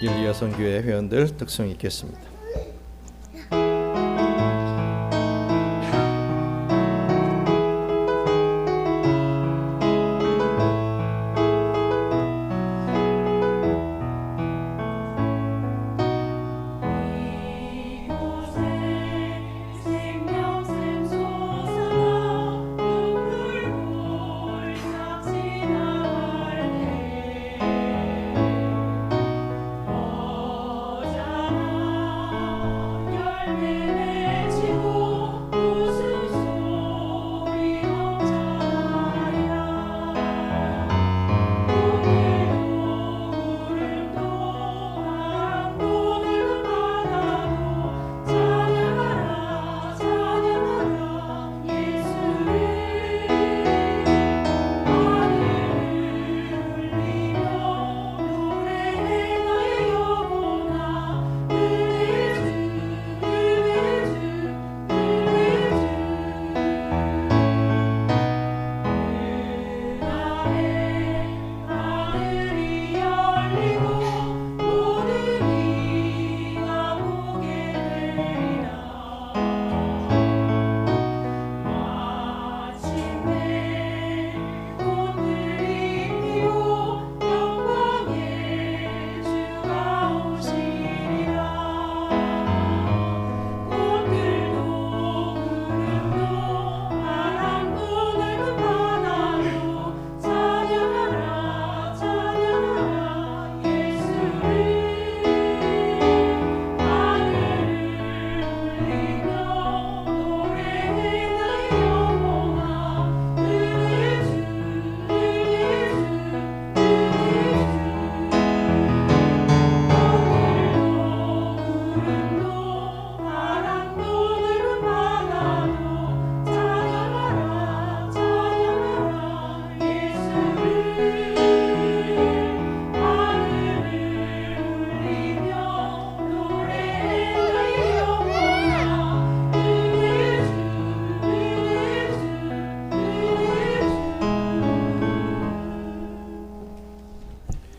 일리여성교회 회원들 특성 있겠습니다.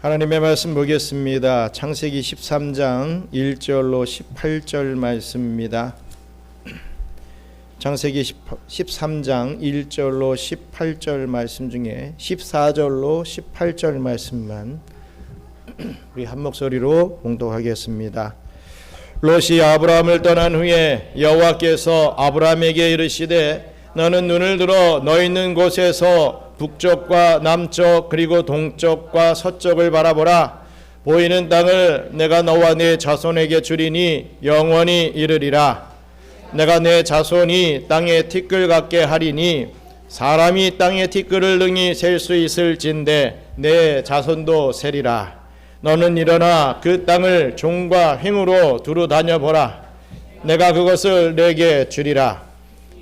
하나님의 말씀 보겠습니다. 창세기 13장 1절로 18절 말씀입니다. 창세기 13장 1절로 18절 말씀 중에 14절로 18절 말씀만 우리 한 목소리로 봉독하겠습니다. 롯이 아브라함을 떠난 후에 여호와께서 아브라함에게 이르시되 너는 눈을 들어 너 있는 곳에서 북쪽과 남쪽 그리고 동쪽과 서쪽을 바라보라. 보이는 땅을 내가 너와 네 자손에게 주리니 영원히 이르리라. 내가 내 자손이 땅에 티끌 같게 하리니 사람이 땅에 티끌을 능히 셀 수 있을진데 내 자손도 세리라. 너는 일어나 그 땅을 종과 횡으로 두루 다녀보라. 내가 그것을 내게 주리라.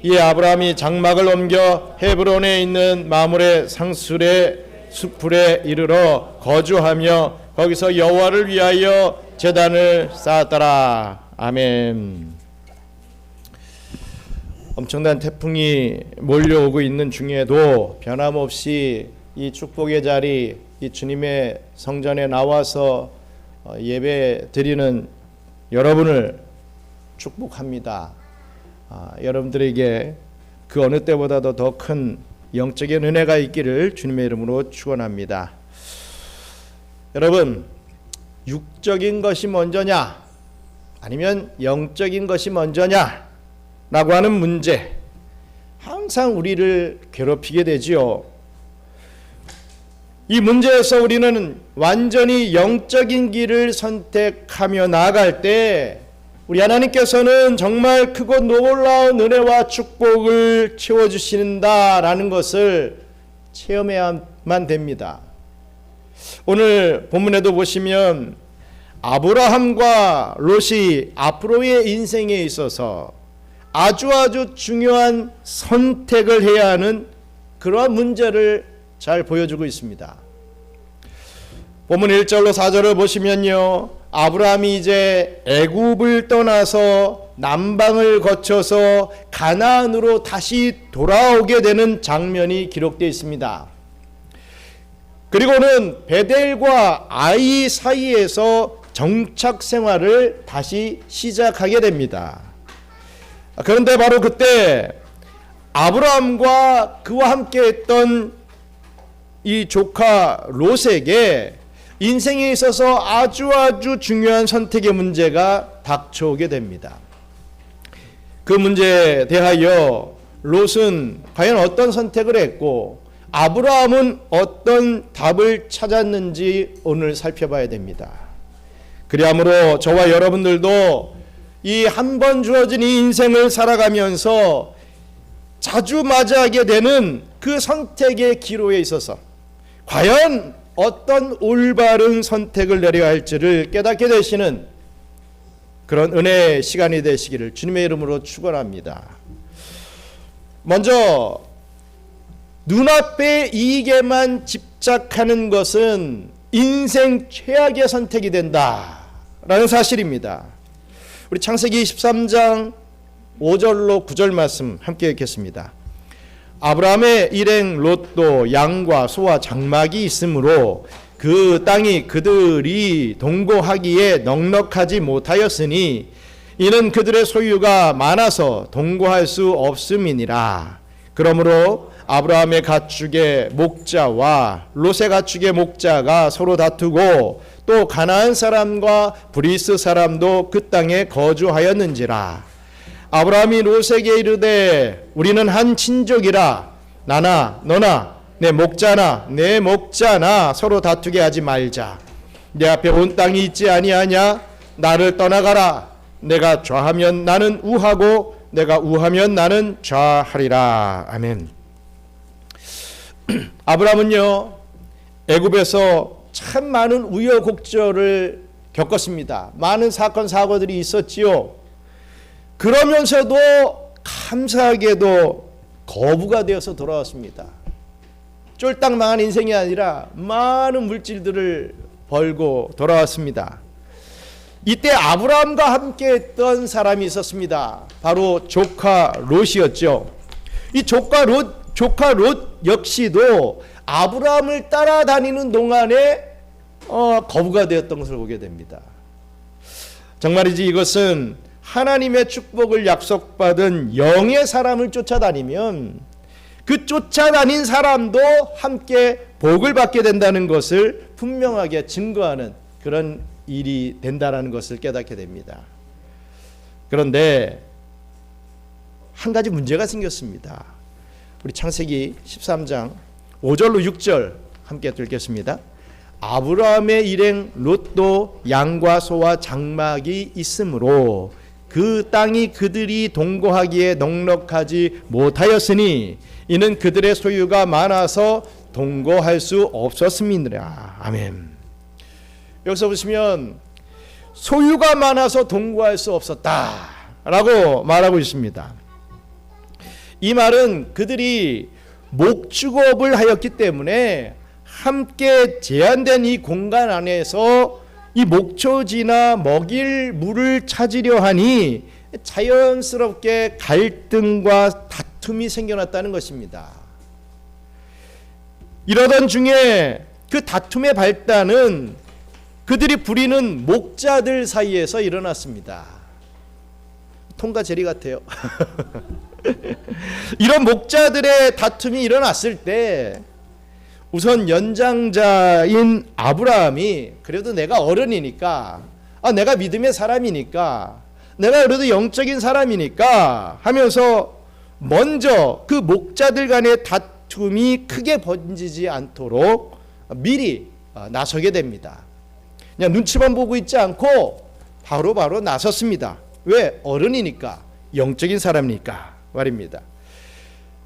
이 아브라함이 장막을 옮겨 헤브론에 있는 마므레 상술의 수풀에 이르러 거주하며 거기서 여호와를 위하여 제단을 쌓았더라. 아멘. 엄청난 태풍이 몰려오고 있는 중에도 변함없이 이 축복의 자리, 이 주님의 성전에 나와서 예배 드리는 여러분을 축복합니다. 여러분들에게 그 어느 때보다도 더 큰 영적인 은혜가 있기를 주님의 이름으로 축원합니다. 여러분, 육적인 것이 먼저냐 아니면 영적인 것이 먼저냐 라고 하는 문제, 항상 우리를 괴롭히게 되지요. 이 문제에서 우리는 완전히 영적인 길을 선택하며 나아갈 때 우리 하나님께서는 정말 크고 놀라운 은혜와 축복을 채워주신다라는 것을 체험해야만 됩니다. 오늘 본문에도 보시면 아브라함과 롯이 앞으로의 인생에 있어서 아주 중요한 선택을 해야 하는 그러한 문제를 잘 보여주고 있습니다. 본문 1절로 4절을 보시면요, 아브라함이 이제 애굽을 떠나서 남방을 거쳐서 가나안으로 다시 돌아오게 되는 장면이 기록되어 있습니다. 그리고는 베델과 아이 사이에서 정착 생활을 다시 시작하게 됩니다. 그런데 바로 그때 아브라함과 그와 함께 했던 이 조카 롯에게 인생에 있어서 아주 중요한 선택의 문제가 닥쳐오게 됩니다. 그 문제에 대하여 롯은 과연 어떤 선택을 했고 아브라함은 어떤 답을 찾았는지 오늘 살펴봐야 됩니다. 그리하므로 저와 여러분들도 이 한 번 주어진 이 인생을 살아가면서 자주 맞이하게 되는 그 선택의 기로에 있어서 과연 어떤 올바른 선택을 내려야 할지를 깨닫게 되시는 그런 은혜의 시간이 되시기를 주님의 이름으로 축원합니다. 먼저 눈앞의 이익에만 집착하는 것은 인생 최악의 선택이 된다라는 사실입니다. 우리 창세기 13장 5절로 9절 말씀 함께 읽겠습니다. 아브라함의 일행 롯도 양과 소와 장막이 있으므로 그 땅이 그들이 동거하기에 넉넉하지 못하였으니 이는 그들의 소유가 많아서 동거할 수 없음이니라. 그러므로 아브라함의 가축의 목자와 롯의 가축의 목자가 서로 다투고 또 가나안 사람과 브리스 사람도 그 땅에 거주하였는지라. 아브라함이 롯에게 이르되 우리는 한 친족이라 나나 너나 내 목자나 내 목자나 서로 다투게 하지 말자. 내 앞에 온 땅이 있지 아니하냐? 나를 떠나가라. 내가 좌하면 나는 우하고 내가 우하면 나는 좌하리라. 아멘. 아브라함은요 애굽에서 참 많은 우여곡절을 겪었습니다. 많은 사건 사고들이 있었지요. 그러면서도 감사하게도 거부가 되어서 돌아왔습니다. 쫄딱 망한 인생이 아니라 많은 물질들을 벌고 돌아왔습니다. 이때 아브라함과 함께 했던 사람이 있었습니다. 바로 조카 롯이었죠. 이 조카 롯 역시도 아브라함을 따라다니는 동안에 거부가 되었던 것을 보게 됩니다. 정말이지 이것은 하나님의 축복을 약속받은 영의 사람을 쫓아다니면 그 쫓아다닌 사람도 함께 복을 받게 된다는 것을 분명하게 증거하는 그런 일이 된다는 것을 깨닫게 됩니다. 그런데 한 가지 문제가 생겼습니다. 우리 창세기 13장 5절로 6절 함께 읽겠습니다. 아브라함의 일행 롯도 양과 소와 장막이 있으므로 그 땅이 그들이 동거하기에 넉넉하지 못하였으니 이는 그들의 소유가 많아서 동거할 수 없었음이니라. 아멘. 여기서 보시면 소유가 많아서 동거할 수 없었다라고 말하고 있습니다. 이 말은 그들이 목축업을 하였기 때문에 함께 제한된 이 공간 안에서 이 목초지나 먹일 물을 찾으려 하니 자연스럽게 갈등과 다툼이 생겨났다는 것입니다. 이러던 중에 그 다툼의 발단은 그들이 부리는 목자들 사이에서 일어났습니다. 통과 제리 같아요. 이런 목자들의 다툼이 일어났을 때 우선 연장자인 아브라함이 그래도 내가 어른이니까 내가 믿음의 사람이니까 내가 그래도 영적인 사람이니까 하면서 먼저 그 목자들 간의 다툼이 크게 번지지 않도록 미리 나서게 됩니다. 그냥 눈치만 보고 있지 않고 바로 나섰습니다. 왜? 어른이니까 영적인 사람이니까 말입니다.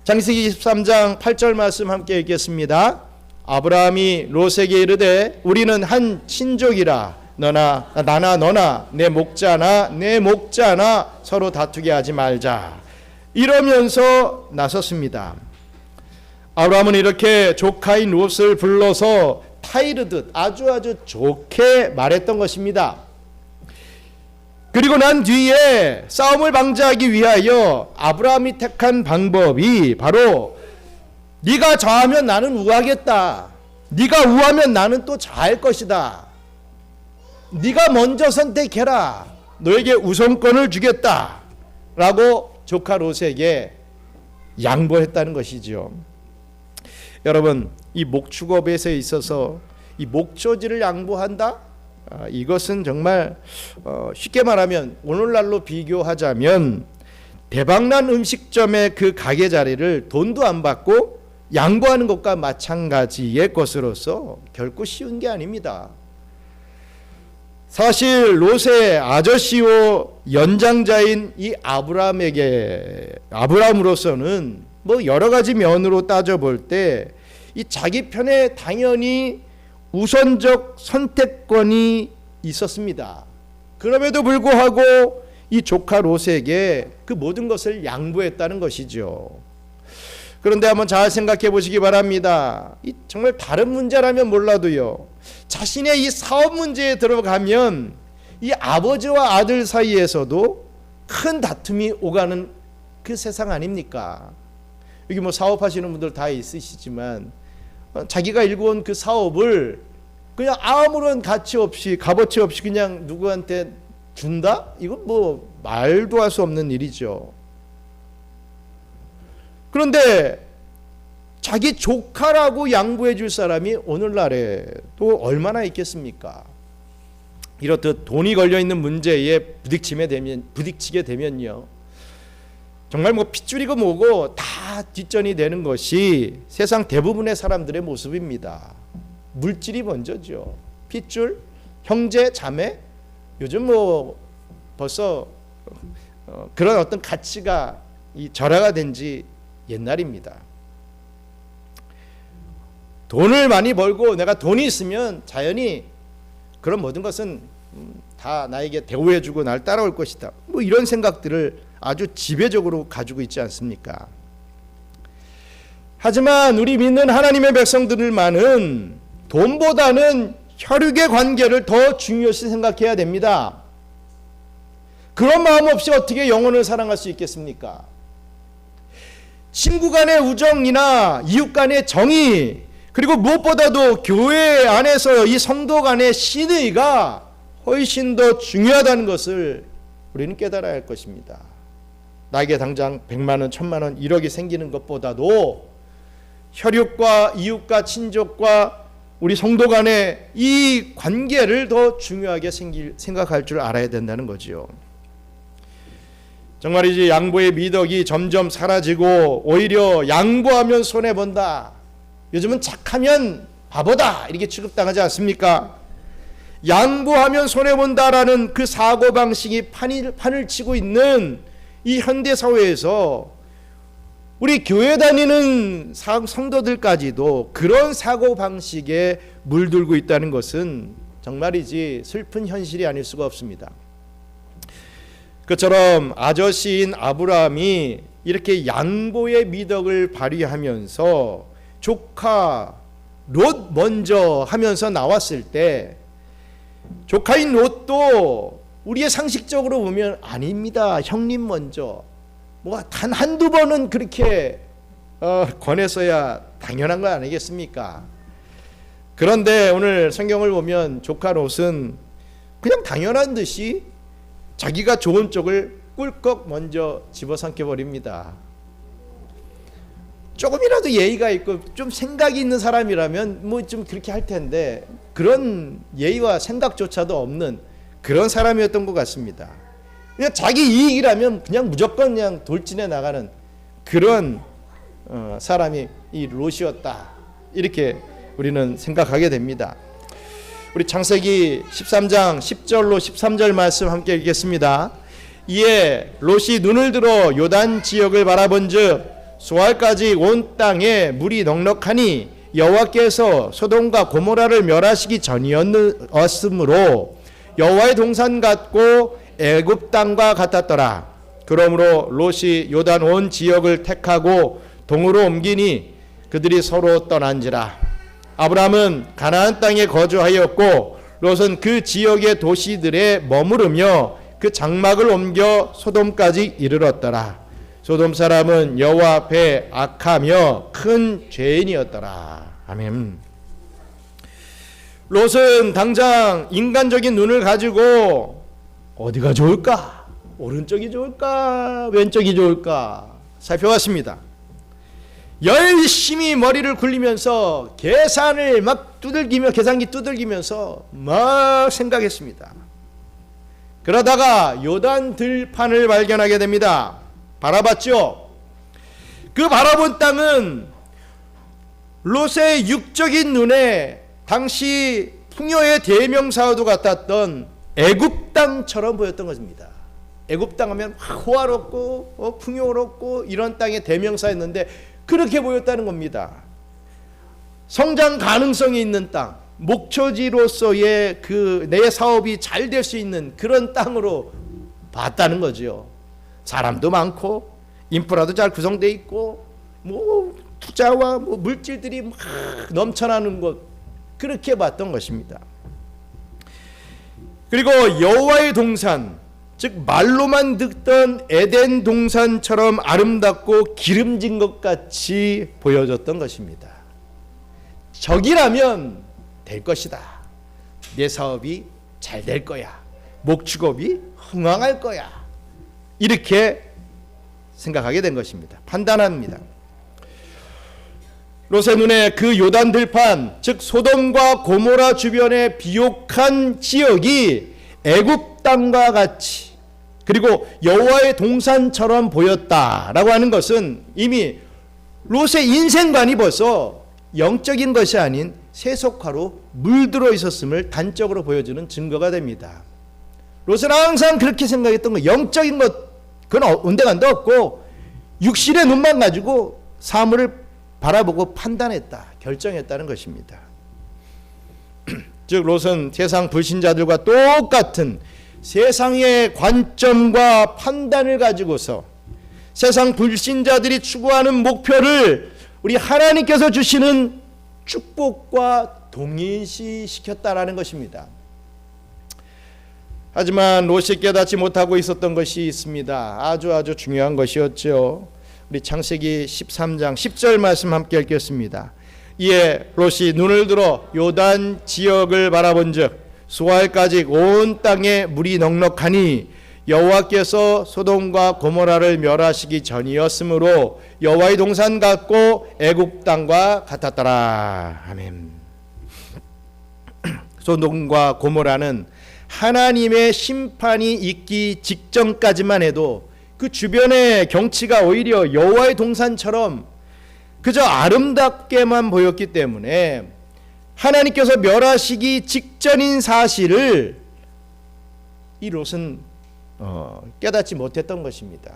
창세기 23장 8절 말씀 함께 읽겠습니다. 아브라함이 롯에게 이르되 우리는 한 친족이라 나나 너나 내 목자나 내 목자나 서로 다투게 하지 말자. 이러면서 나섰습니다. 아브라함은 이렇게 조카인 롯을 불러서 타이르듯 아주 좋게 말했던 것입니다. 그리고 난 뒤에 싸움을 방지하기 위하여 아브라함이 택한 방법이 바로 네가 좌하면 나는 우하겠다. 네가 우하면 나는 또 자할 것이다. 네가 먼저 선택해라. 너에게 우선권을 주겠다. 라고 조카 롯에게 양보했다는 것이죠. 여러분, 이 목축업에 있어서 이 목초지를 양보한다? 이것은 정말 쉽게 말하면 오늘날로 비교하자면 대박난 음식점의 그 가게 자리를 돈도 안 받고 양보하는 것과 마찬가지의 것으로서 결코 쉬운 게 아닙니다. 사실 롯의 아저씨요 연장자인 이 아브라함으로서는 뭐 여러 가지 면으로 따져볼 때 이 자기 편에 당연히 우선적 선택권이 있었습니다. 그럼에도 불구하고 이 조카 롯에게 그 모든 것을 양보했다는 것이죠. 그런데 한번 잘 생각해 보시기 바랍니다. 이 정말 다른 문제라면 몰라도요, 자신의 이 사업 문제에 들어가면 이 아버지와 아들 사이에서도 큰 다툼이 오가는 그 세상 아닙니까? 여기 뭐 사업하시는 분들 다 있으시지만 자기가 일궈온 그 사업을 그냥 아무런 가치 없이 값어치 없이 그냥 누구한테 준다? 이건 뭐 말도 할 수 없는 일이죠. 그런데 자기 조카라고 양보해 줄 사람이 오늘날에 또 얼마나 있겠습니까? 이렇듯 돈이 걸려 있는 문제에 부딪히게 되면요, 정말 뭐 핏줄이고 뭐고 다 뒷전이 되는 것이 세상 대부분의 사람들의 모습입니다. 물질이 먼저죠. 핏줄, 형제, 자매. 요즘 뭐 벌써 그런 어떤 가치가 절하가 된 지 옛날입니다. 돈을 많이 벌고 내가 돈이 있으면 자연히 그런 모든 것은 다 나에게 대우해주고 날 따라올 것이다. 뭐 이런 생각들을 아주 지배적으로 가지고 있지 않습니까? 하지만 우리 믿는 하나님의 백성들만은 돈보다는 혈육의 관계를 더 중요시 생각해야 됩니다. 그런 마음 없이 어떻게 영혼을 사랑할 수 있겠습니까? 친구 간의 우정이나 이웃 간의 정의, 그리고 무엇보다도 교회 안에서 이 성도 간의 신의가 훨씬 더 중요하다는 것을 우리는 깨달아야 할 것입니다. 나에게 당장 100만 원, 1000만 원, 1억이 생기는 것보다도 혈육과 이웃과 친족과 우리 성도 간의 이 관계를 더 중요하게 생각할 줄 알아야 된다는 거지요. 정말이지 양보의 미덕이 점점 사라지고 오히려 양보하면 손해본다, 요즘은 착하면 바보다, 이렇게 취급당하지 않습니까? 양보하면 손해본다라는 그 사고방식이 판을 치고 있는 이 현대사회에서 우리 교회 다니는 성도들까지도 그런 사고방식에 물들고 있다는 것은 정말이지 슬픈 현실이 아닐 수가 없습니다. 그처럼 아저씨인 아브라함이 이렇게 양보의 미덕을 발휘하면서 조카 롯 먼저 하면서 나왔을 때 조카인 롯도 우리의 상식적으로 보면 아닙니다, 형님 먼저, 뭐 단 한두 번은 그렇게 권했어야 당연한 거 아니겠습니까? 그런데 오늘 성경을 보면 조카 롯은 그냥 당연한 듯이 자기가 좋은 쪽을 꿀꺽 먼저 집어삼켜 버립니다. 조금이라도 예의가 있고 좀 생각이 있는 사람이라면 뭐 좀 그렇게 할 텐데 그런 예의와 생각조차도 없는 그런 사람이었던 것 같습니다. 그냥 자기 이익이라면 그냥 무조건 그냥 돌진해 나가는 그런 사람이 이 롯이었다, 이렇게 우리는 생각하게 됩니다. 우리 창세기 13장 10절로 13절 말씀 함께 읽겠습니다. 이에 롯이 눈을 들어 요단 지역을 바라본즉 소알까지 온 땅에 물이 넉넉하니 여호와께서 소돔과 고모라를 멸하시기 전이었으므로 여호와의 동산 같고 애굽 땅과 같았더라. 그러므로 롯이 요단 온 지역을 택하고 동으로 옮기니 그들이 서로 떠난지라. 아브라함은 가나안 땅에 거주하였고 롯은 그 지역의 도시들에 머무르며 그 장막을 옮겨 소돔까지 이르렀더라. 소돔 사람은 여호와 앞에 악하며 큰 죄인이었더라. 아멘. 롯은 당장 인간적인 눈을 가지고 어디가 좋을까? 오른쪽이 좋을까? 왼쪽이 좋을까? 살펴봤습니다. 열심히 머리를 굴리면서 계산을 막 두들기며 계산기 두들기면서 막 생각했습니다. 그러다가 요단 들판을 발견하게 됩니다. 바라봤죠? 그 바라본 땅은 롯의 육적인 눈에 당시 풍요의 대명사와도 같았던 애굽 땅처럼 보였던 것입니다. 애굽 땅 하면 호화롭고 풍요롭고 이런 땅의 대명사였는데 그렇게 보였다는 겁니다. 성장 가능성이 있는 땅, 목초지로서의 그 내 사업이 잘 될 수 있는 그런 땅으로 봤다는 거죠. 사람도 많고 인프라도 잘 구성되어 있고 뭐 투자와 뭐 물질들이 막 넘쳐나는 곳, 그렇게 봤던 것입니다. 그리고 여호와의 동산, 즉 말로만 듣던 에덴 동산처럼 아름답고 기름진 것 같이 보여졌던 것입니다. 저기라면 될 것이다. 내 사업이 잘 될 거야. 목축업이 흥황할 거야. 이렇게 생각하게 된 것입니다. 판단합니다. 롯의 눈에 그 요단 들판, 즉 소돔과 고모라 주변의 비옥한 지역이 애굽 땅과 같이 그리고 여호와의 동산처럼 보였다라고 하는 것은 이미 롯의 인생관이 벌써 영적인 것이 아닌 세속화로 물들어 있었음을 단적으로 보여주는 증거가 됩니다. 롯은 항상 그렇게 생각했던 거, 영적인 것 그건 온데간도 없고 육신의 눈만 가지고 사물을 바라보고 판단했다, 결정했다는 것입니다. 즉 롯은 세상 불신자들과 똑같은 세상의 관점과 판단을 가지고서 세상 불신자들이 추구하는 목표를 우리 하나님께서 주시는 축복과 동일시시켰다라는 것입니다. 하지만 롯이 깨닫지 못하고 있었던 것이 있습니다. 아주 중요한 것이었죠. 우리 창세기 13장 10절 말씀 함께 읽겠습니다. 이에 롯이 눈을 들어 요단 지역을 바라본즉 수알까지 온 땅에 물이 넉넉하니 여호와께서 소돔과 고모라를 멸하시기 전이었으므로 여호와의 동산 같고 애굽 땅과 같았더라. 아멘. 소돔과 고모라는 하나님의 심판이 있기 직전까지만 해도 그 주변의 경치가 오히려 여호와의 동산처럼 그저 아름답게만 보였기 때문에 하나님께서 멸하시기 직전인 사실을 이 롯은 깨닫지 못했던 것입니다.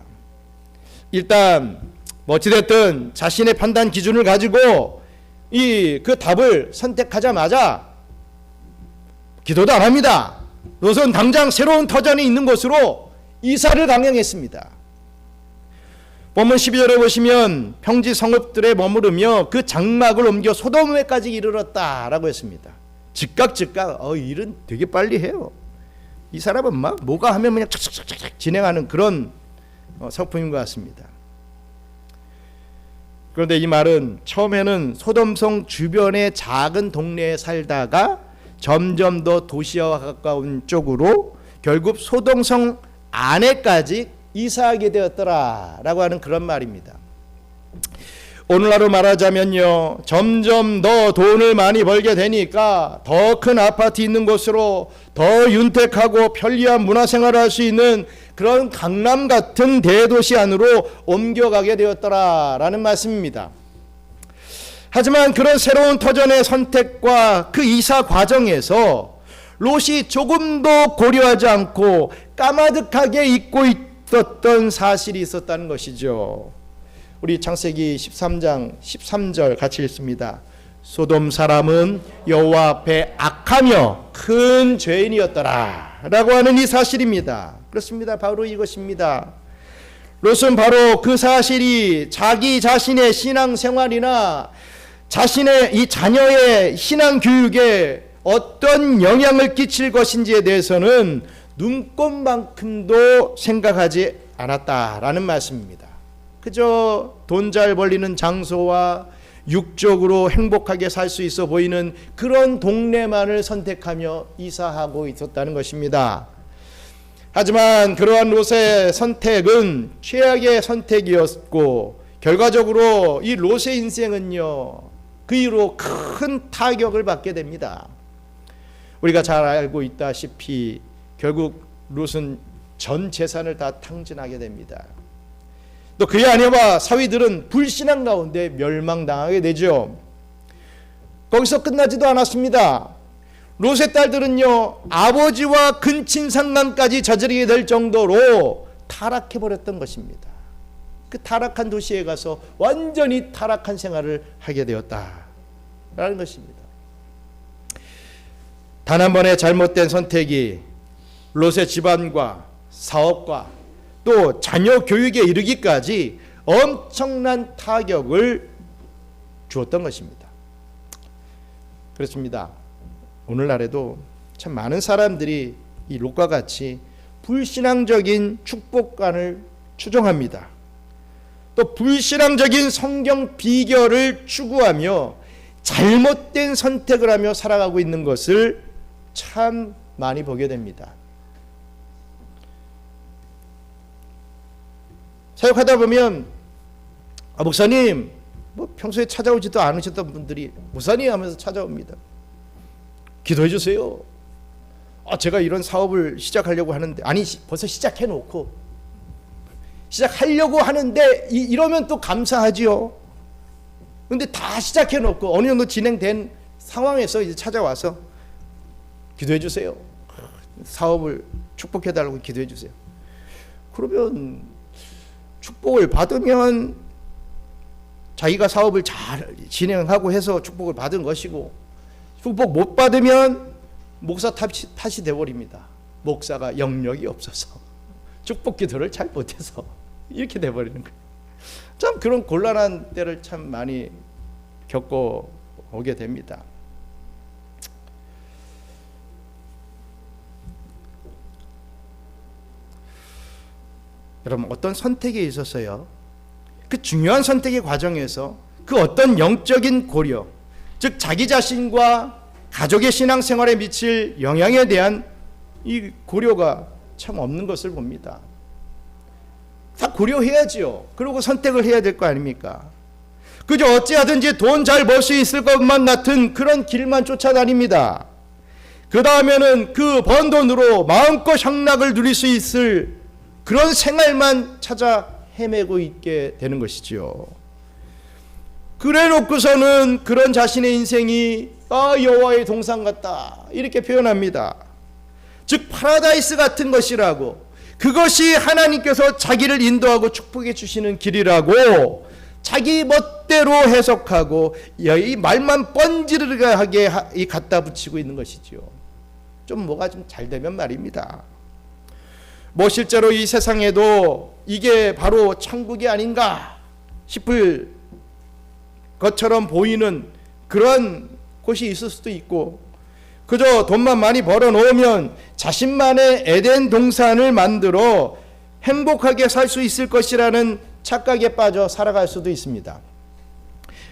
일단 어찌됐든 자신의 판단 기준을 가지고 그 답을 선택하자마자 기도도 안 합니다. 롯은 당장 새로운 터전이 있는 곳으로 이사를 강행했습니다. 본문 12절에 보시면 평지 성읍들에 머무르며 그 장막을 옮겨 소돔에까지 이르렀다라고 했습니다. 즉각 일은 되게 빨리 해요. 이 사람은 막 뭐가 하면 그냥 착착착착 진행하는 그런 성품인 것 같습니다. 그런데 이 말은 처음에는 소돔성 주변의 작은 동네에 살다가 점점 더 도시와 가까운 쪽으로 결국 소돔성 안에까지 이사하게 되었더라라고 하는 그런 말입니다. 오늘날로 말하자면요, 점점 더 돈을 많이 벌게 되니까 더 큰 아파트 있는 곳으로 더 윤택하고 편리한 문화생활을 할 수 있는 그런 강남 같은 대도시 안으로 옮겨가게 되었더라라는 말씀입니다. 하지만 그런 새로운 터전의 선택과 그 이사 과정에서 롯이 조금도 고려하지 않고 까마득하게 잊고 있었던 사실이 있었다는 것이죠. 우리 창세기 13장 13절 같이 읽습니다. 소돔 사람은 여호와 앞에 악하며 큰 죄인이었더라 라고 하는 이 사실입니다. 그렇습니다. 바로 이것입니다. 롯은 바로 그 사실이 자기 자신의 신앙생활이나 자신의 이 자녀의 신앙 교육에 어떤 영향을 끼칠 것인지에 대해서는 눈꼽만큼도 생각하지 않았다라는 말씀입니다. 그저 돈 잘 벌리는 장소와 육적으로 행복하게 살 수 있어 보이는 그런 동네만을 선택하며 이사하고 있었다는 것입니다. 하지만 그러한 롯의 선택은 최악의 선택이었고 결과적으로 이 롯의 인생은요, 그 이후로 큰 타격을 받게 됩니다. 우리가 잘 알고 있다시피 결국 롯은 전 재산을 다 탕진하게 됩니다. 또 그의 아내와 사위들은 불신앙 가운데 멸망당하게 되죠. 거기서 끝나지도 않았습니다. 롯의 딸들은요, 아버지와 근친 상간까지 저지르게 될 정도로 타락해버렸던 것입니다. 그 타락한 도시에 가서 완전히 타락한 생활을 하게 되었다라는 것입니다. 단 한 번의 잘못된 선택이 롯의 집안과 사업과 또 자녀 교육에 이르기까지 엄청난 타격을 주었던 것입니다. 그렇습니다. 오늘날에도 참 많은 사람들이 이 롯과 같이 불신앙적인 축복관을 추종합니다. 또 불신앙적인 성경 비결을 추구하며 잘못된 선택을 하며 살아가고 있는 것을 참 많이 보게 됩니다. 사역하다 보면 목사님, 평소에 찾아오지도 않으셨던 분들이 목사님 하면서 찾아옵니다. 기도해 주세요. 제가 이런 사업을 시작하려고 하는데, 아니 벌써 시작해놓고 시작하려고 하는데 이러면 또 감사하지요. 근데 다 시작해놓고 어느 정도 진행된 상황에서 이제 찾아와서 기도해 주세요. 사업을 축복해달라고 기도해 주세요. 그러면 축복을 받으면 자기가 사업을 잘 진행하고 해서 축복을 받은 것이고, 축복 못 받으면 목사 탓이 되어버립니다. 목사가 영역이 없어서 축복 기도를 잘 못해서 이렇게 돼버리는 거예요. 참 그런 곤란한 때를 참 많이 겪어 오게 됩니다. 여러분, 어떤 선택에 있어서요, 그 중요한 선택의 과정에서 그 어떤 영적인 고려, 즉 자기 자신과 가족의 신앙생활에 미칠 영향에 대한 이 고려가 참 없는 것을 봅니다. 다 고려해야지요. 그리고 선택을 해야 될 거 아닙니까? 그저 어찌하든지 돈 잘 벌 수 있을 것만 같은 그런 길만 쫓아다닙니다. 그 다음에는 그 번 돈으로 마음껏 향락을 누릴 수 있을 그런 생활만 찾아 헤매고 있게 되는 것이지요. 그래 놓고서는 그런 자신의 인생이 여호와의 동산 같다 이렇게 표현합니다. 즉 파라다이스 같은 것이라고, 그것이 하나님께서 자기를 인도하고 축복해 주시는 길이라고 자기 멋대로 해석하고 이 말만 뻔지르르하게 갖다 붙이고 있는 것이지요. 좀 뭐가 좀 잘 되면 말입니다. 실제로 이 세상에도 이게 바로 천국이 아닌가 싶을 것처럼 보이는 그런 곳이 있을 수도 있고, 그저 돈만 많이 벌어 놓으면 자신만의 에덴 동산을 만들어 행복하게 살 수 있을 것이라는 착각에 빠져 살아갈 수도 있습니다.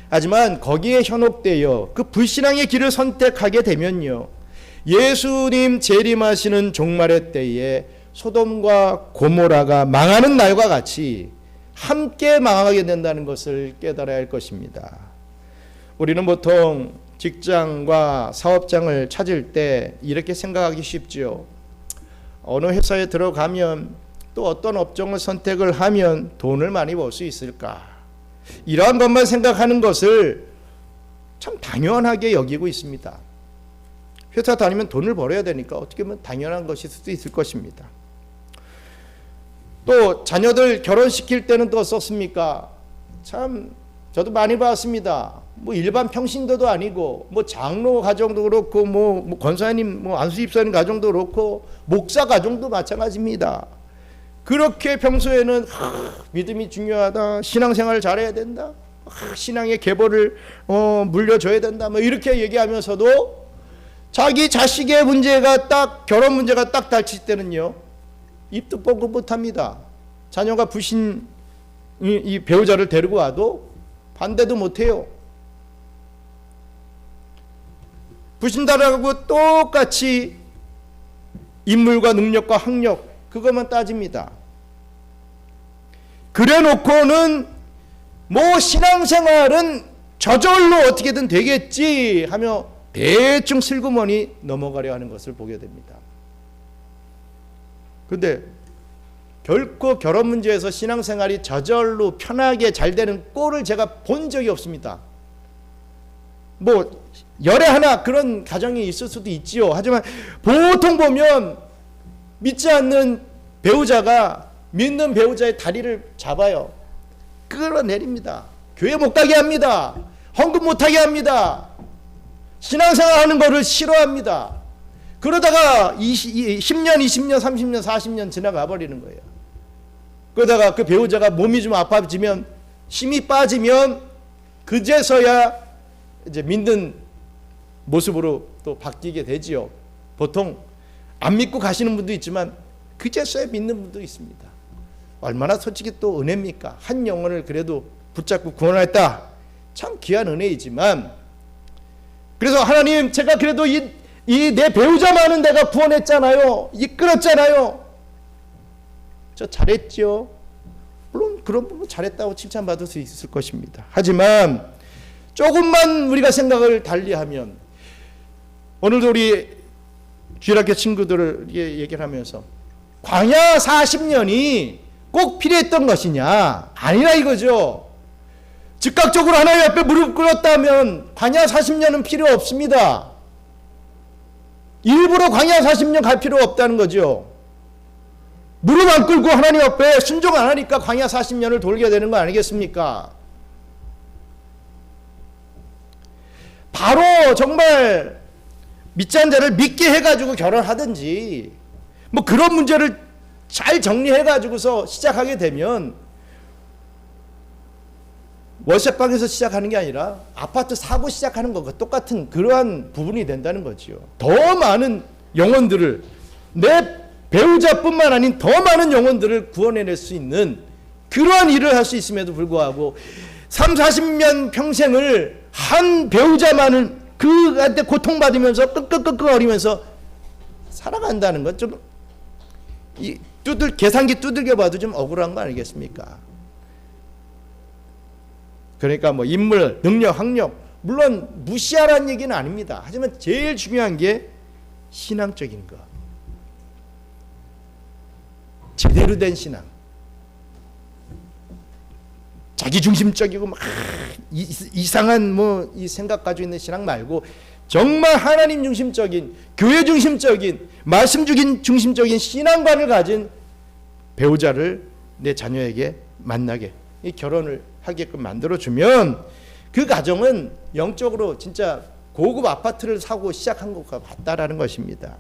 하지만 거기에 현혹되어 그 불신앙의 길을 선택하게 되면요, 예수님 재림하시는 종말의 때에 소돔과 고모라가 망하는 날과 같이 함께 망하게 된다는 것을 깨달아야 할 것입니다. 우리는 보통 직장과 사업장을 찾을 때 이렇게 생각하기 쉽지요. 어느 회사에 들어가면 또 어떤 업종을 선택을 하면 돈을 많이 벌 수 있을까? 이러한 것만 생각하는 것을 참 당연하게 여기고 있습니다. 회사 다니면 돈을 벌어야 되니까 어떻게 보면 당연한 것일 수도 있을 것입니다. 또 자녀들 결혼시킬 때는 또 어떻습니까? 참 저도 많이 봤습니다. 일반 평신도도 아니고 장로 가정도 그렇고 권사님 안수 집사님 가정도 그렇고 목사 가정도 마찬가지입니다. 그렇게 평소에는 믿음이 중요하다, 신앙생활을 잘해야 된다, 신앙의 계보를 물려줘야 된다, 이렇게 얘기하면서도 자기 자식의 문제가 딱 결혼 문제가 딱 닥칠 때는요, 입도 뻥긋 못합니다. 자녀가 부신 이 배우자를 데리고 와도 반대도 못해요. 불신자라고 똑같이 인물과 능력과 학력 그것만 따집니다. 그래 놓고는 뭐 신앙생활은 저절로 어떻게든 되겠지 하며 대충 슬그머니 넘어가려 하는 것을 보게 됩니다. 그런데 결코 결혼 문제에서 신앙생활이 저절로 편하게 잘 되는 꼴을 제가 본 적이 없습니다. 뭐 열에 하나 그런 가정이 있을 수도 있지요. 하지만 보통 보면 믿지 않는 배우자가 믿는 배우자의 다리를 잡아요. 끌어내립니다. 교회 못 가게 합니다. 헌금 못 하게 합니다. 신앙생활 하는 것을 싫어합니다. 그러다가 10년, 20년, 30년, 40년 지나가 버리는 거예요. 그러다가 그 배우자가 몸이 좀 아파지면, 힘이 빠지면 그제서야 이제 믿는 모습으로 또 바뀌게 되지요. 보통 안 믿고 가시는 분도 있지만 그제서야 믿는 분도 있습니다. 얼마나 솔직히 또 은혜입니까? 한 영혼을 그래도 붙잡고 구원했다. 참 귀한 은혜이지만, 그래서 하나님, 제가 그래도 이 내 배우자만은 내가 구원했잖아요. 이끌었잖아요. 저 잘했죠. 물론 그런 부분 잘했다고 칭찬받을 수 있을 것입니다. 하지만 조금만 우리가 생각을 달리하면, 오늘도 우리 주일학교 친구들을 얘기를 하면서 광야 40년이 꼭 필요했던 것이냐? 아니라 이거죠. 즉각적으로 하나님 앞에 무릎 꿇었다면 광야 40년은 필요 없습니다. 일부러 광야 40년 갈 필요 없다는 거죠. 무릎 안 꿇고 하나님 앞에 순종 안 하니까 광야 40년을 돌게 되는 거 아니겠습니까? 바로 정말 믿지 않는 자를 믿게 해가지고 결혼하든지 뭐 그런 문제를 잘 정리해가지고서 시작하게 되면, 월세방에서 시작하는 게 아니라 아파트 사고 시작하는 것과 똑같은 그러한 부분이 된다는 거지요. 더 많은 영혼들을, 내 배우자뿐만 아닌 더 많은 영혼들을 구원해낼 수 있는 그러한 일을 할 수 있음에도 불구하고 30-40년 평생을 한 배우자만을 그한테 고통받으면서 끄끄끄끄거리면서 살아간다는 건 좀 계산기 두들겨 봐도 좀 억울한 거 아니겠습니까? 그러니까 뭐 인물, 능력, 학력 물론 무시하라는 얘기는 아닙니다. 하지만 제일 중요한 게 신앙적인 것, 제대로 된 신앙. 자기중심적이고 막 이상한 뭐 이 생각 가지고 있는 신앙 말고 정말 하나님 중심적인, 교회 중심적인, 말씀 중심적인 신앙관을 가진 배우자를 내 자녀에게 만나게, 이 결혼을 하게끔 만들어주면 그 가정은 영적으로 진짜 고급 아파트를 사고 시작한 것과 같다라는 것입니다.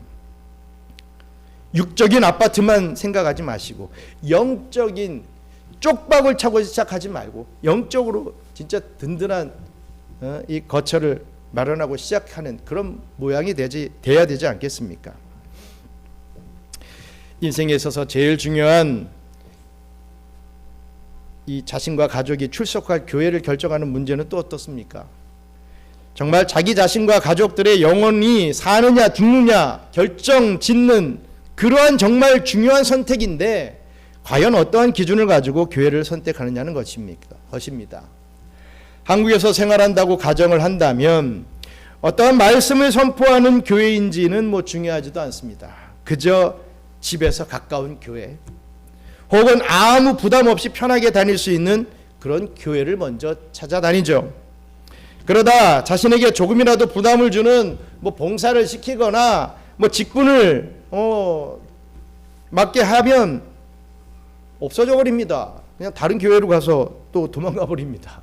육적인 아파트만 생각하지 마시고 영적인 쪽박을 차고 시작하지 말고 영적으로 진짜 든든한 이 거처를 마련하고 시작하는 그런 모양이 돼야 되지 않겠습니까? 인생에 있어서 제일 중요한 이 자신과 가족이 출석할 교회를 결정하는 문제는 또 어떻습니까? 정말 자기 자신과 가족들의 영혼이 사느냐 죽느냐 결정 짓는 그러한 정말 중요한 선택인데, 과연 어떠한 기준을 가지고 교회를 선택하느냐는 것입니다. 한국에서 생활한다고 가정을 한다면 어떠한 말씀을 선포하는 교회인지는 뭐 중요하지도 않습니다. 그저 집에서 가까운 교회, 혹은 아무 부담 없이 편하게 다닐 수 있는 그런 교회를 먼저 찾아다니죠. 그러다 자신에게 조금이라도 부담을 주는 뭐 봉사를 시키거나 뭐 직분을 맡게 하면 없어져 버립니다. 그냥 다른 교회로 가서 또 도망가 버립니다.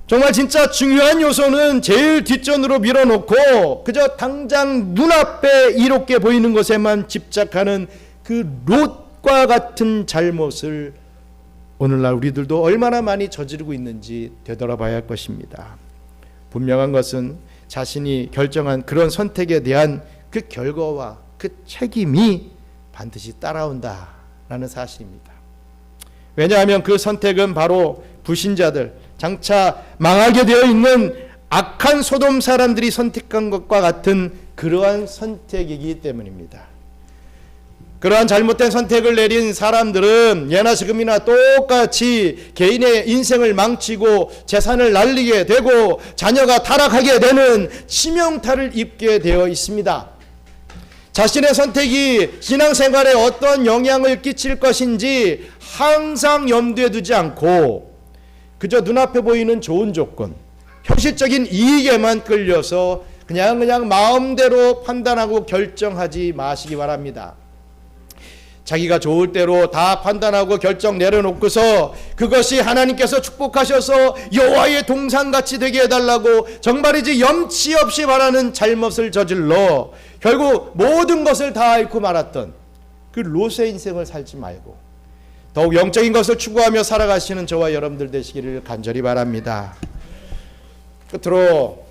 정말 진짜 중요한 요소는 제일 뒷전으로 밀어놓고 그저 당장 눈앞에 이롭게 보이는 것에만 집착하는 그 롯과 같은 잘못을 오늘날 우리들도 얼마나 많이 저지르고 있는지 되돌아봐야 할 것입니다. 분명한 것은 자신이 결정한 그런 선택에 대한 그 결과와 그 책임이 반드시 따라온다라는 사실입니다. 왜냐하면 그 선택은 바로 불신자들, 장차 망하게 되어 있는 악한 소돔 사람들이 선택한 것과 같은 그러한 선택이기 때문입니다. 그러한 잘못된 선택을 내린 사람들은 예나 지금이나 똑같이 개인의 인생을 망치고 재산을 날리게 되고 자녀가 타락하게 되는 치명타를 입게 되어 있습니다. 자신의 선택이 신앙생활에 어떤 영향을 끼칠 것인지 항상 염두에 두지 않고 그저 눈앞에 보이는 좋은 조건, 현실적인 이익에만 끌려서 그냥 마음대로 판단하고 결정하지 마시기 바랍니다. 자기가 좋을 대로 다 판단하고 결정 내려놓고서 그것이 하나님께서 축복하셔서 여호와의 동산같이 되게 해달라고 정말이지 염치 없이 바라는 잘못을 저질러 결국 모든 것을 다 잃고 말았던 그 롯의 인생을 살지 말고 더욱 영적인 것을 추구하며 살아가시는 저와 여러분들 되시기를 간절히 바랍니다. 끝으로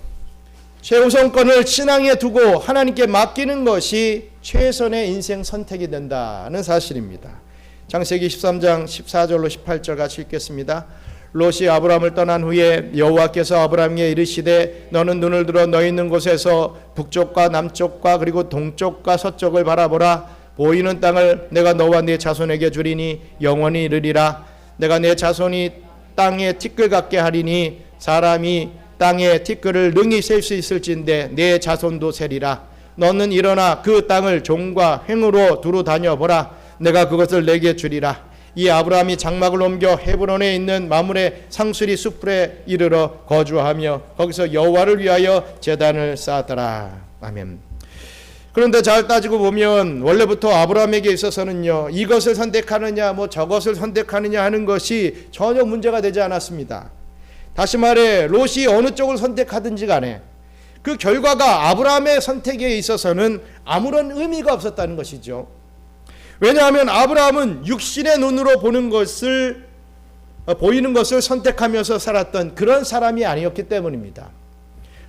최우선권을 신앙에 두고 하나님께 맡기는 것이 최선의 인생 선택이 된다는 사실입니다. 창세기 13장 14절로 18절 같이 읽겠습니다. 롯이 아브람을 떠난 후에 여호와께서 아브람에게 이르시되 너는 눈을 들어 너 있는 곳에서 북쪽과 남쪽과 그리고 동쪽과 서쪽을 바라보라. 보이는 땅을 내가 너와 네 자손에게 주리니 영원히 이르리라. 내가 내 자손이 땅에 티끌 같게 하리니 사람이 땅에 티끌을 능히 셀 수 있을진데 내 자손도 세리라. 너는 일어나 그 땅을 종과 행으로 두루 다녀보라. 내가 그것을 내게 주리라. 이 아브라함이 장막을 옮겨 헤브론에 있는 마므레 상수리 숲에 이르러 거주하며 거기서 여호와를 위하여 제단을 쌓았더라. 아멘. 그런데 잘 따지고 보면 원래부터 아브라함에게 있어서는요, 이것을 선택하느냐 저것을 선택하느냐 하는 것이 전혀 문제가 되지 않았습니다. 다시 말해 롯이 어느 쪽을 선택하든지 간에 그 결과가 아브라함의 선택에 있어서는 아무런 의미가 없었다는 것이죠. 왜냐하면 아브라함은 육신의 눈으로 보이는 것을 선택하면서 살았던 그런 사람이 아니었기 때문입니다.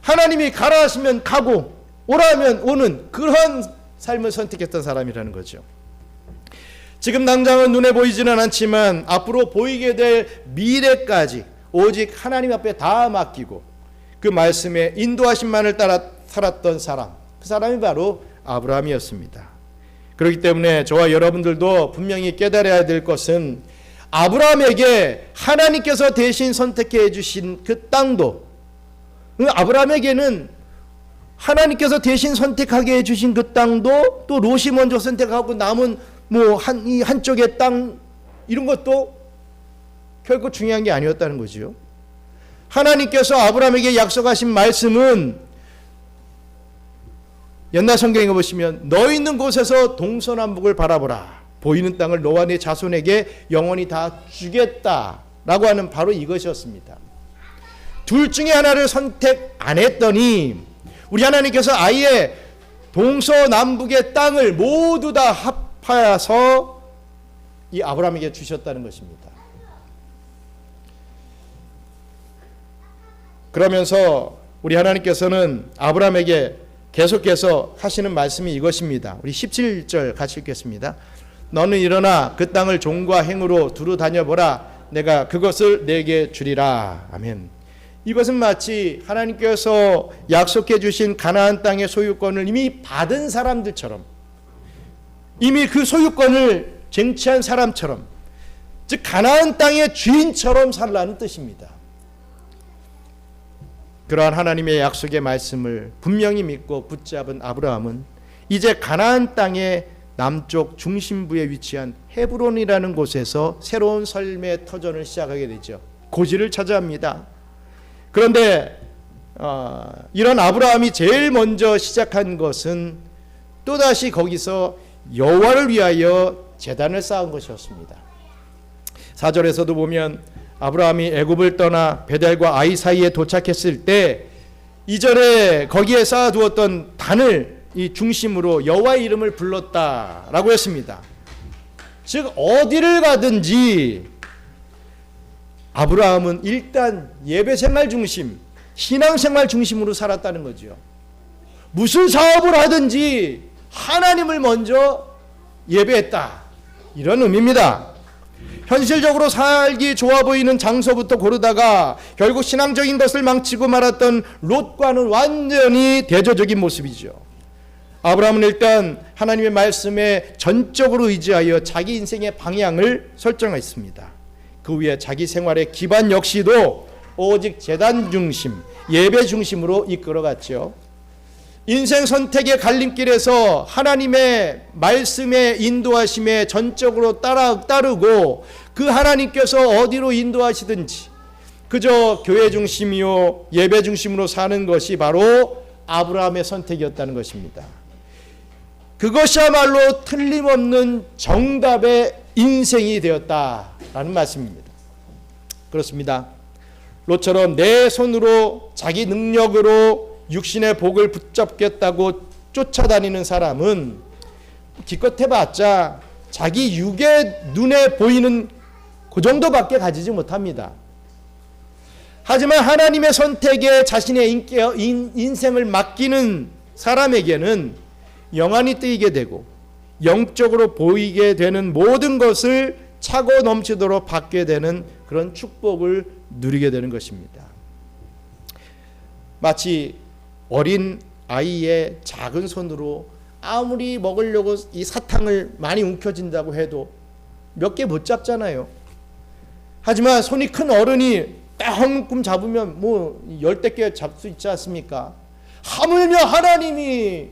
하나님이 가라 하시면 가고 오라 하면 오는 그런 삶을 선택했던 사람이라는 거죠. 지금 당장은 눈에 보이지는 않지만 앞으로 보이게 될 미래까지 오직 하나님 앞에 다 맡기고 그 말씀에 인도하심만을 따라 살았던 사람, 그 사람이 바로 아브라함이었습니다. 그렇기 때문에 저와 여러분들도 분명히 깨달아야 될 것은 아브라함에게 하나님께서 대신 선택해 주신 그 땅도, 아브라함에게는 하나님께서 대신 선택하게 해주신 그 땅도 또 롯이 먼저 선택하고 남은 이 한쪽의 땅 이런 것도 결코 중요한 게 아니었다는 거죠. 하나님께서 아브라함에게 약속하신 말씀은 옛날 성경에 보시면 너 있는 곳에서 동서남북을 바라보라. 보이는 땅을 너와 네 자손에게 영원히 다 주겠다라고 하는 바로 이것이었습니다. 둘 중에 하나를 선택 안 했더니 우리 하나님께서 아예 동서남북의 땅을 모두 다 합하여서 이 아브라함에게 주셨다는 것입니다. 그러면서 우리 하나님께서는 아브라함에게 계속해서 하시는 말씀이 이것입니다. 우리 17절 같이 읽겠습니다. 너는 일어나 그 땅을 종과 행으로 두루 다녀보라. 내가 그것을 내게 주리라. 아멘. 이것은 마치 하나님께서 약속해 주신 가나안 땅의 소유권을 이미 받은 사람들처럼, 이미 그 소유권을 쟁취한 사람처럼, 즉 가나안 땅의 주인처럼 살라는 뜻입니다. 그러한 하나님의 약속의 말씀을 분명히 믿고 붙잡은 아브라함은 이제 가나안 땅의 남쪽 중심부에 위치한 헤브론이라는 곳에서 새로운 삶의 터전을 시작하게 되죠. 고지를 차지합니다. 그런데 이런 아브라함이 제일 먼저 시작한 것은 또다시 거기서 여호와를 위하여 제단을 쌓은 것이었습니다. 4절에서도 보면 아브라함이 애굽을 떠나 베델과 아이 사이에 도착했을 때 이전에 거기에 쌓아두었던 단을 이 중심으로 여호와의 이름을 불렀다라고 했습니다. 즉 어디를 가든지 아브라함은 일단 예배생활 중심, 신앙생활 중심으로 살았다는 거죠. 무슨 사업을 하든지 하나님을 먼저 예배했다, 이런 의미입니다. 현실적으로 살기 좋아 보이는 장소부터 고르다가 결국 신앙적인 것을 망치고 말았던 롯과는 완전히 대조적인 모습이죠. 아브라함은 일단 하나님의 말씀에 전적으로 의지하여 자기 인생의 방향을 설정했습니다. 그 위에 자기 생활의 기반 역시도 오직 제단 중심, 예배 중심으로 이끌어갔죠. 인생 선택의 갈림길에서 하나님의 말씀의 인도하심에 전적으로 따르고 그 하나님께서 어디로 인도하시든지 그저 교회 중심이요 예배 중심으로 사는 것이 바로 아브라함의 선택이었다는 것입니다. 그것이야말로 틀림없는 정답의 인생이 되었다라는 말씀입니다. 그렇습니다. 롯처럼 내 손으로 자기 능력으로 육신의 복을 붙잡겠다고 쫓아다니는 사람은 기껏 해봤자 자기 육의 눈에 보이는 그 정도밖에 가지지 못합니다. 하지만 하나님의 선택에 자신의 인생을 맡기는 사람에게는 영안이 뜨이게 되고 영적으로 보이게 되는 모든 것을 차고 넘치도록 받게 되는 그런 축복을 누리게 되는 것입니다. 마치 어린 아이의 작은 손으로 아무리 먹으려고 이 사탕을 많이 움켜쥔다고 해도 몇 개 못 잡잖아요. 하지만 손이 큰 어른이 딱 한 묶음 잡으면 뭐 10개 잡을 수 있지 않습니까? 하물며 하나님이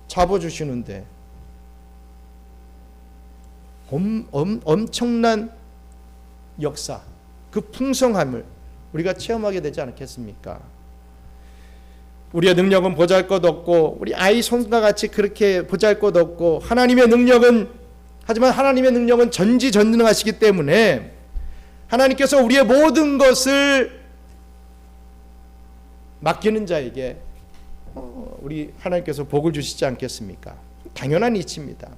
잡아주시는데 엄청난 역사, 그 풍성함을 우리가 체험하게 되지 않겠습니까? 우리의 능력은 보잘것없고 우리 아이 손과 같이 그렇게 보잘것없고 하지만 하나님의 능력은 전지전능하시기 때문에 하나님께서 우리의 모든 것을 맡기는 자에게 우리 하나님께서 복을 주시지 않겠습니까? 당연한 이치입니다.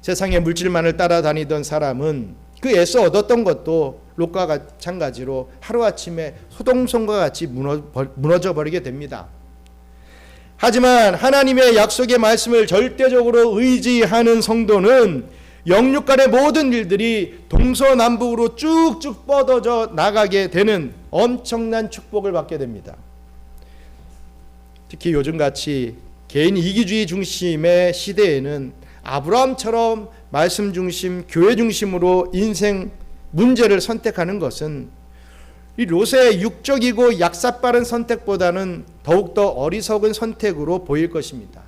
세상의 물질만을 따라다니던 사람은 그 애써 얻었던 것도 롯과 마찬가지로 하루아침에 소동성과 같이 무너져 버리게 됩니다. 하지만 하나님의 약속의 말씀을 절대적으로 의지하는 성도는 영육간의 모든 일들이 동서남북으로 쭉쭉 뻗어져 나가게 되는 엄청난 축복을 받게 됩니다. 특히 요즘같이 개인 이기주의 중심의 시대에는 아브라함처럼 말씀 중심, 교회 중심으로 인생 문제를 선택하는 것은 이 롯의 육적이고 약삭빠른 선택보다는 더욱더 어리석은 선택으로 보일 것입니다.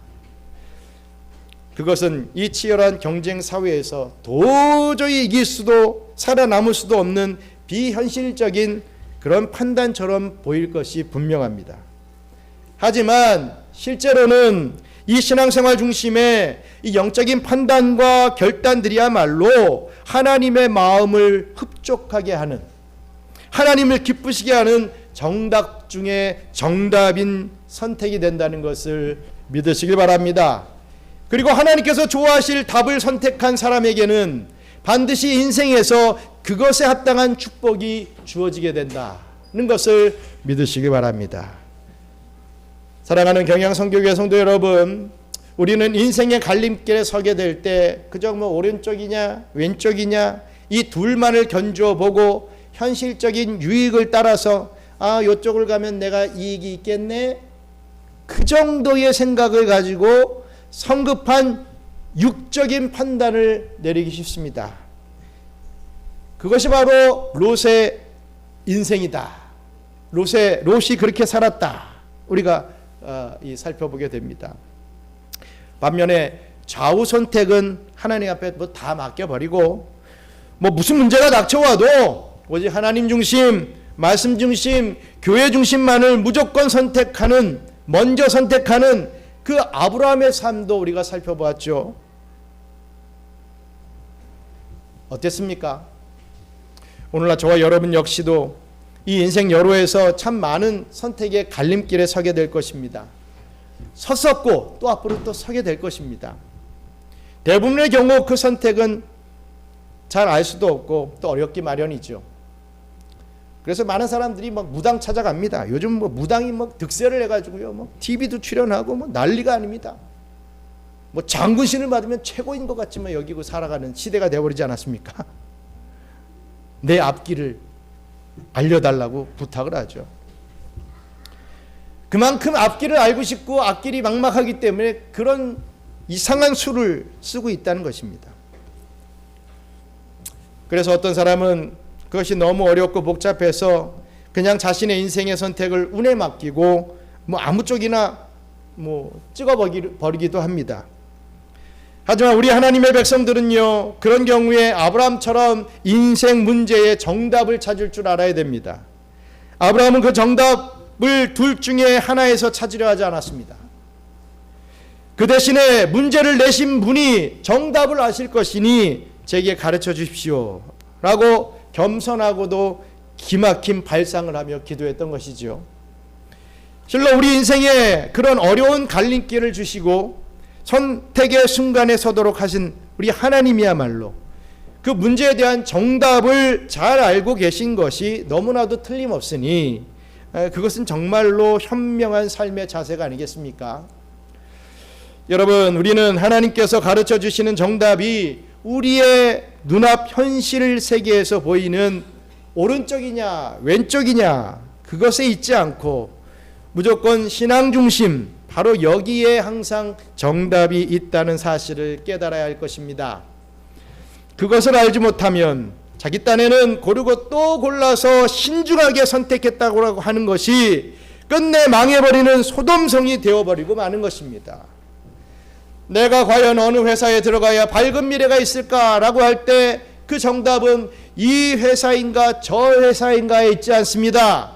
그것은 이 치열한 경쟁 사회에서 도저히 이길 수도 살아남을 수도 없는 비현실적인 그런 판단처럼 보일 것이 분명합니다. 하지만 실제로는 이 신앙생활 중심의 이 영적인 판단과 결단들이야말로 하나님의 마음을 흡족하게 하는, 하나님을 기쁘시게 하는 정답 중에 정답인 선택이 된다는 것을 믿으시길 바랍니다. 그리고 하나님께서 좋아하실 답을 선택한 사람에게는 반드시 인생에서 그것에 합당한 축복이 주어지게 된다는 것을 믿으시기 바랍니다. 사랑하는 경양선교회 성도 여러분, 우리는 인생의 갈림길에 서게 될 때 그저 오른쪽이냐 왼쪽이냐 이 둘만을 견주어 보고 현실적인 유익을 따라서 이쪽을 가면 내가 이익이 있겠네, 그 정도의 생각을 가지고 성급한 육적인 판단을 내리기 쉽습니다. 그것이 바로 롯의 인생이다. 롯이 그렇게 살았다. 우리가 살펴보게 됩니다. 반면에 좌우 선택은 하나님 앞에 다 맡겨버리고 무슨 문제가 닥쳐와도 오직 하나님 중심, 말씀 중심, 교회 중심만을 무조건 먼저 선택하는 그 아브라함의 삶도 우리가 살펴보았죠. 어땠습니까? 오늘날 저와 여러분 역시도 이 인생 여로에서 참 많은 선택의 갈림길에 서게 될 것입니다. 섰었고 또 앞으로 또 서게 될 것입니다. 대부분의 경우 그 선택은 잘 알 수도 없고 또 어렵기 마련이죠. 그래서 많은 사람들이 무당 찾아갑니다. 요즘 무당이 득세를 해가지고요, TV도 출연하고 난리가 아닙니다. 장군신을 받으면 최고인 것 같지만 여기고 살아가는 시대가 되어버리지 않았습니까? 내 앞길을 알려달라고 부탁을 하죠. 그만큼 앞길을 알고 싶고 앞길이 막막하기 때문에 그런 이상한 수를 쓰고 있다는 것입니다. 그래서 어떤 사람은 그것이 너무 어렵고 복잡해서 그냥 자신의 인생의 선택을 운에 맡기고 아무 쪽이나 찍어버리기도 합니다. 하지만 우리 하나님의 백성들은요, 그런 경우에 아브라함처럼 인생 문제의 정답을 찾을 줄 알아야 됩니다. 아브라함은 그 정답을 둘 중에 하나에서 찾으려 하지 않았습니다. 그 대신에 문제를 내신 분이 정답을 아실 것이니 제게 가르쳐 주십시오 라고 겸손하고도 기막힌 발상을 하며 기도했던 것이죠. 실로 우리 인생에 그런 어려운 갈림길을 주시고 선택의 순간에 서도록 하신 우리 하나님이야말로 그 문제에 대한 정답을 잘 알고 계신 것이 너무나도 틀림없으니 그것은 정말로 현명한 삶의 자세가 아니겠습니까? 여러분, 우리는 하나님께서 가르쳐 주시는 정답이 우리의 눈앞 현실 세계에서 보이는 오른쪽이냐 왼쪽이냐 그것에 있지 않고 무조건 신앙 중심, 바로 여기에 항상 정답이 있다는 사실을 깨달아야 할 것입니다. 그것을 알지 못하면 자기 딴에는 고르고 또 골라서 신중하게 선택했다고 하는 것이 끝내 망해버리는 소돔성이 되어버리고 마는 것입니다. 내가 과연 어느 회사에 들어가야 밝은 미래가 있을까라고 할 때 그 정답은 이 회사인가 저 회사인가에 있지 않습니다.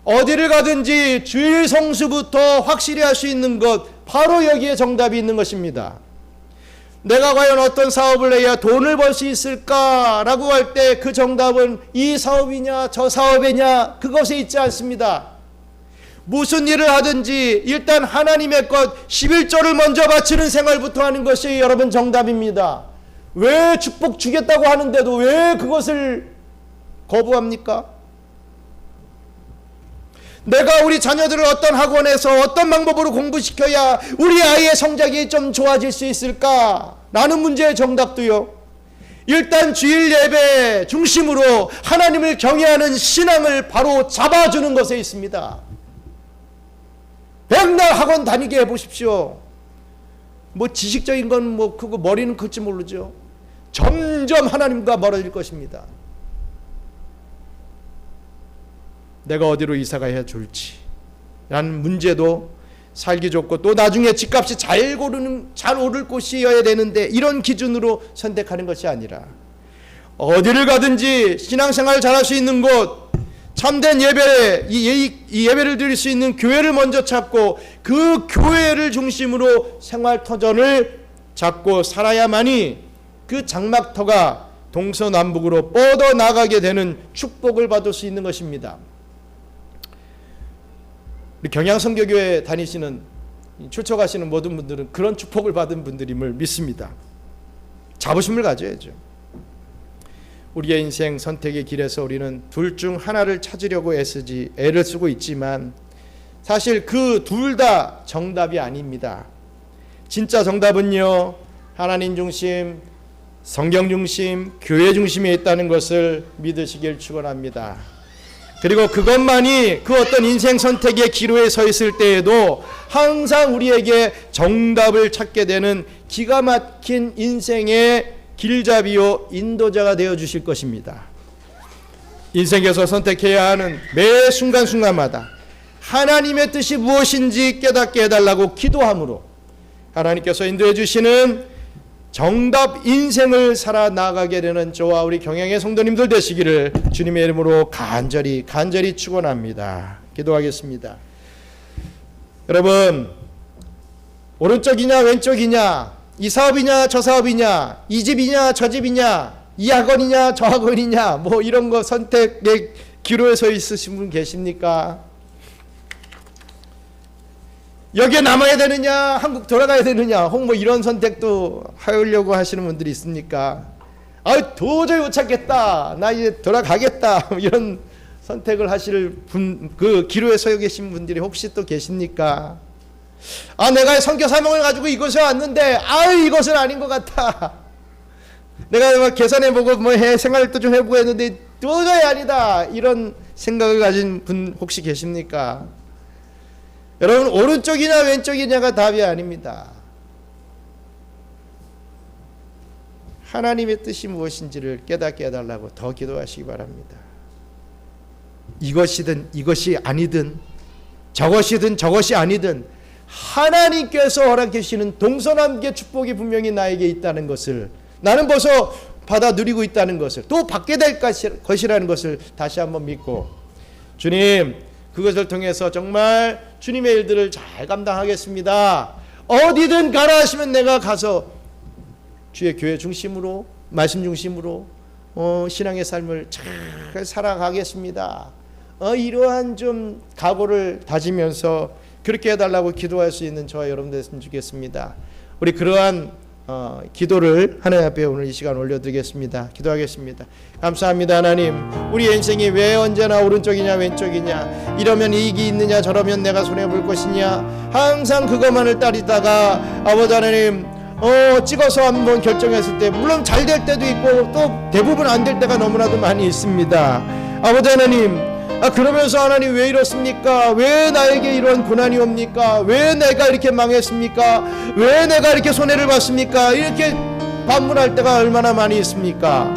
어디를 가든지 주일 성수부터 확실히 할 수 있는 것, 바로 여기에 정답이 있는 것입니다. 내가 과연 어떤 사업을 해야 돈을 벌 수 있을까라고 할 때 그 정답은 이 사업이냐 저 사업이냐 그것에 있지 않습니다. 무슨 일을 하든지 일단 하나님의 것 11조를 먼저 바치는 생활부터 하는 것이 여러분 정답입니다. 왜 축복 주겠다고 하는데도 왜 그것을 거부합니까? 내가 우리 자녀들을 어떤 학원에서 어떤 방법으로 공부시켜야 우리 아이의 성적이 좀 좋아질 수 있을까? 라는 문제의 정답도요, 일단 주일 예배 중심으로 하나님을 경외하는 신앙을 바로 잡아주는 것에 있습니다. 맨날 학원 다니게 해보십시오. 지식적인 건 그거 머리는 클지 모르죠. 점점 하나님과 멀어질 것입니다. 내가 어디로 이사 가야 좋을지 라는 문제도 살기 좋고 또 나중에 집값이 잘 오를 곳이어야 되는데 이런 기준으로 선택하는 것이 아니라 어디를 가든지 신앙생활을 잘할 수 있는 곳, 참된 예배, 이 예배를 드릴 수 있는 교회를 먼저 찾고 그 교회를 중심으로 생활터전을 잡고 살아야만이 그 장막터가 동서남북으로 뻗어나가게 되는 축복을 받을 수 있는 것입니다. 우리 경양선교교회 다니시는 출석하시는 모든 분들은 그런 축복을 받은 분들임을 믿습니다. 자부심을 가져야죠. 우리의 인생 선택의 길에서 우리는 둘 중 하나를 찾으려고 애를 쓰고 있지만 사실 그 둘 다 정답이 아닙니다. 진짜 정답은요, 하나님 중심, 성경 중심, 교회 중심에 있다는 것을 믿으시길 축원합니다. 그리고 그것만이 그 어떤 인생 선택의 기로에 서 있을 때에도 항상 우리에게 정답을 찾게 되는 기가 막힌 인생의 길잡이요 인도자가 되어 주실 것입니다. 인생에서 선택해야 하는 매 순간순간마다 하나님의 뜻이 무엇인지 깨닫게 해달라고 기도함으로 하나님께서 인도해 주시는 정답 인생을 살아나가게 되는 저와 우리 경양의 성도님들 되시기를 주님의 이름으로 간절히 축원합니다. 기도하겠습니다. 여러분, 오른쪽이냐 왼쪽이냐, 이 사업이냐 저 사업이냐, 이 집이냐 저 집이냐, 이 학원이냐 저 학원이냐, 이런 거 선택의 기로에 서 있으신 분 계십니까? 여기에 남아야 되느냐 한국 돌아가야 되느냐 혹 이런 선택도 하려고 하시는 분들이 있습니까? 도저히 못 찾겠다, 나 이제 돌아가겠다, 이런 선택을 하실 분, 그 기로에 서 계신 분들이 혹시 또 계십니까? 내가 선교 사명을 가지고 이곳에 왔는데 이것은 아닌 것 같아, 내가 계산해보고 생활도 좀 해보고 했는데 도저히 아니다, 이런 생각을 가진 분 혹시 계십니까? 여러분, 오른쪽이냐 왼쪽이냐가 답이 아닙니다. 하나님의 뜻이 무엇인지를 깨닫게 해달라고 더 기도하시기 바랍니다. 이것이든 이것이 아니든, 저것이든 저것이 아니든 하나님께서 허락해 주시는 동서남북의 축복이 분명히 나에게 있다는 것을, 나는 벌써 받아 누리고 있다는 것을, 또 받게 될 것이라는 것을 다시 한번 믿고, 주님, 그것을 통해서 정말 주님의 일들을 잘 감당하겠습니다. 어디든 가라 하시면 내가 가서 주의 교회 중심으로, 말씀 중심으로 신앙의 삶을 잘 살아가겠습니다. 이러한 좀 각오를 다지면서 그렇게 해달라고 기도할 수 있는 저와 여러분 됐으면 좋겠습니다. 우리 그러한 기도를 하나님 앞에 오늘 이 시간 올려드리겠습니다. 기도하겠습니다. 감사합니다. 하나님, 우리 인생이 왜 언제나 오른쪽이냐 왼쪽이냐, 이러면 이익이 있느냐 저러면 내가 손해볼 것이냐, 항상 그것만을 따르다가 아버지 하나님 찍어서 한번 결정했을 때 물론 잘 될 때도 있고 또 대부분 안 될 때가 너무나도 많이 있습니다. 아버지 하나님, 그러면서 하나님 왜 이렇습니까? 왜 나에게 이런 고난이 옵니까? 왜 내가 이렇게 망했습니까? 왜 내가 이렇게 손해를 봤습니까? 이렇게 반문할 때가 얼마나 많이 있습니까?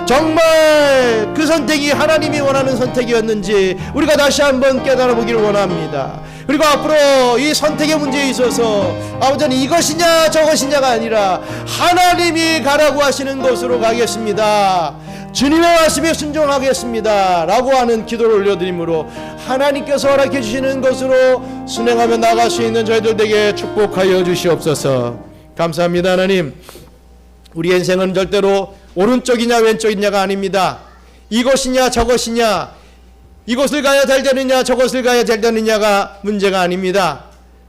정말 그 선택이 하나님이 원하는 선택이었는지 우리가 다시 한번 깨달아 보기를 원합니다. 그리고 앞으로 이 선택의 문제에 있어서 아버지는 이것이냐 저것이냐가 아니라 하나님이 가라고 하시는 곳으로 가겠습니다. 주님의 말씀에 순종하겠습니다 라고 하는 기도를 올려드리므로 하나님께서 허락해 주시는 것으로 순행하며 나갈 수 있는 저희들에게 축복하여 주시옵소서. 감사합니다. 하나님, 우리 인생은 절대로 오른쪽이냐 왼쪽이냐가 아닙니다. 이것이냐 저것이냐, 이것을 가야 잘 되느냐 저것을 가야 잘 되느냐가 문제가 아닙니다.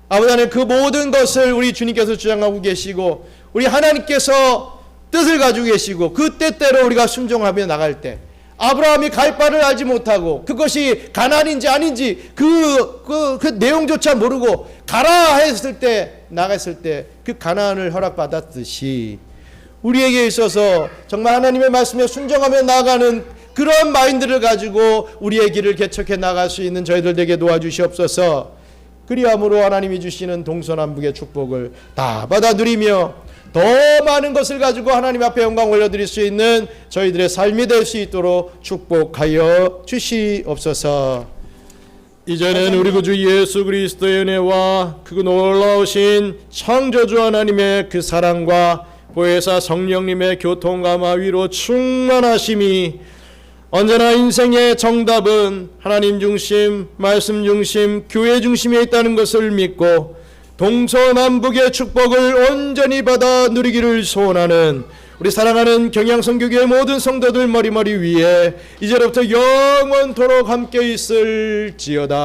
아버지 하나님, 그 모든 것을 우리 주님께서 주장하고 계시고 우리 하나님께서 뜻을 가지고 계시고 그 뜻대로 우리가 순종하며 나갈 때, 아브라함이 갈 바를 알지 못하고 그것이 가나안인지 아닌지 그 내용조차 모르고 가라 했을 때, 나갔을 때 그 가나안을 허락받았듯이 우리에게 있어서 정말 하나님의 말씀에 순종하며 나아가는 그런 마인드를 가지고 우리의 길을 개척해 나갈 수 있는 저희들 되게 도와주시옵소서. 그리함으로 하나님이 주시는 동서남북의 축복을 다 받아 누리며 더 많은 것을 가지고 하나님 앞에 영광 올려드릴 수 있는 저희들의 삶이 될 수 있도록 축복하여 주시옵소서. 이제는 우리 구주 예수 그리스도의 은혜와 그 놀라우신 창조주 하나님의 그 사랑과 보혜사 성령님의 교통감화 위로 충만하심이, 언제나 인생의 정답은 하나님 중심, 말씀 중심, 교회 중심에 있다는 것을 믿고 동서남북의 축복을 온전히 받아 누리기를 소원하는 우리 사랑하는 경양선교교회 모든 성도들 머리머리 위에 이제로부터 영원토록 함께 있을지어다.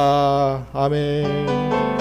아멘.